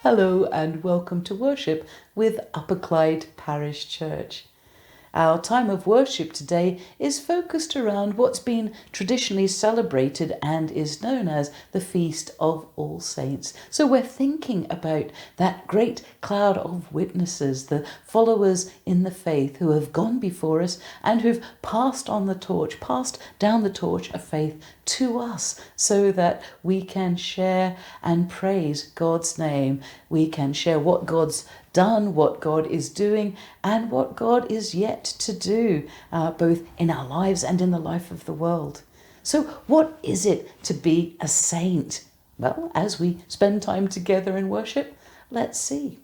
Hello and welcome to worship with Upper Clyde Parish Church. Our time of worship today is focused around what's been traditionally celebrated and is known as the Feast of All Saints. So we're thinking about that great cloud of witnesses, the followers in the faith who have gone before us and who've passed down the torch of faith to us so that we can share and praise God's name. We can share what God's done, what God is doing, and what God is yet to do, both in our lives and in the life of the world. So what is it to be a saint? Well, as we spend time together in worship, let's see.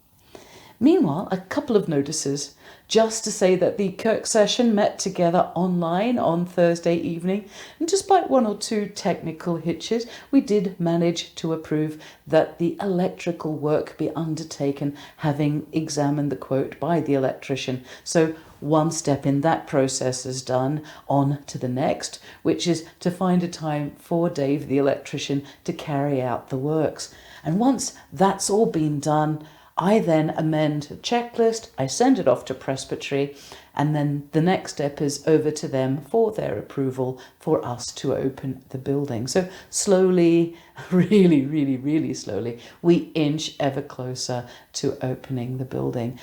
Meanwhile, a couple of notices, just to say that the Kirk session met together online on Thursday evening, and despite one or two technical hitches, we did manage to approve that the electrical work be undertaken, having examined the quote by the electrician. So one step in that process is done. On to the next, which is to find a time for Dave, the electrician, to carry out the works. And once that's all been done, I then amend the checklist, I send it off to Presbytery, and then the next step is over to them for their approval for us to open the building. So slowly, really slowly, we inch ever closer to opening the building.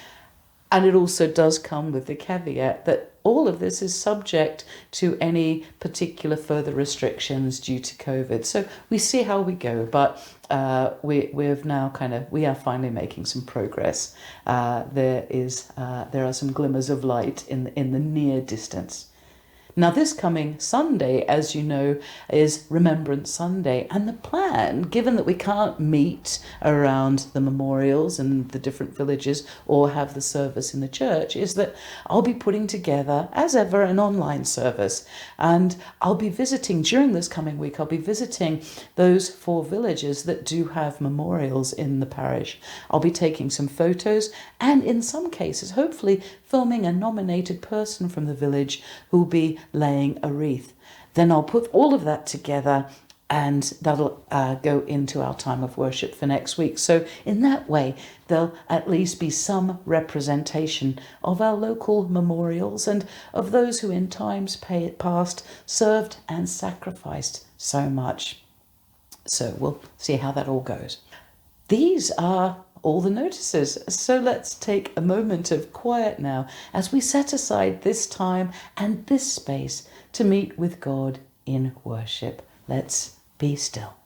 And it also does come with the caveat that all of this is subject to any particular further restrictions due to COVID. So we see how we go, but we are finally making some progress. There are some glimmers of light in the near distance. Now, this coming Sunday, as you know, is Remembrance Sunday. And the plan, given that we can't meet around the memorials and the different villages or have the service in the church, is that I'll be putting together, as ever, an online service. And I'll be visiting, during this coming week, I'll be visiting those 4 villages that do have memorials in the parish. I'll be taking some photos and, in some cases, hopefully filming a nominated person from the village who will be laying a wreath. Then I'll put all of that together and that'll go into our time of worship for next week. So in that way, there'll at least be some representation of our local memorials and of those who in times past served and sacrificed so much. So we'll see how that all goes. These are all the notices. So let's take a moment of quiet now as we set aside this time and this space to meet with God in worship. Let's be still.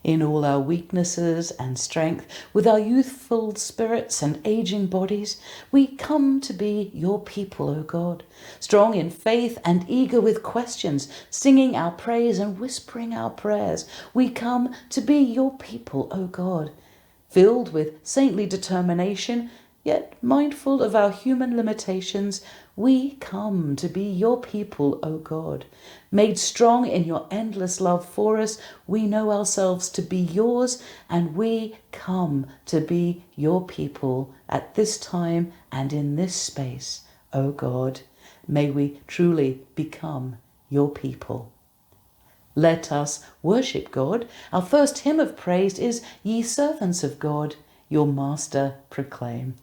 In all our weaknesses and strength, with our youthful spirits and aging bodies, we come to be your people, O God, strong in faith and eager with questions, singing our praise and whispering our prayers. We come to be your people, O God, filled with saintly determination, yet mindful of our human limitations. We come to be your people, O God. Made strong in your endless love for us, we know ourselves to be yours, and we come to be your people at this time and in this space, O God. May we truly become your people. Let us worship God. Our first hymn of praise is Ye Servants of God, your Master proclaim.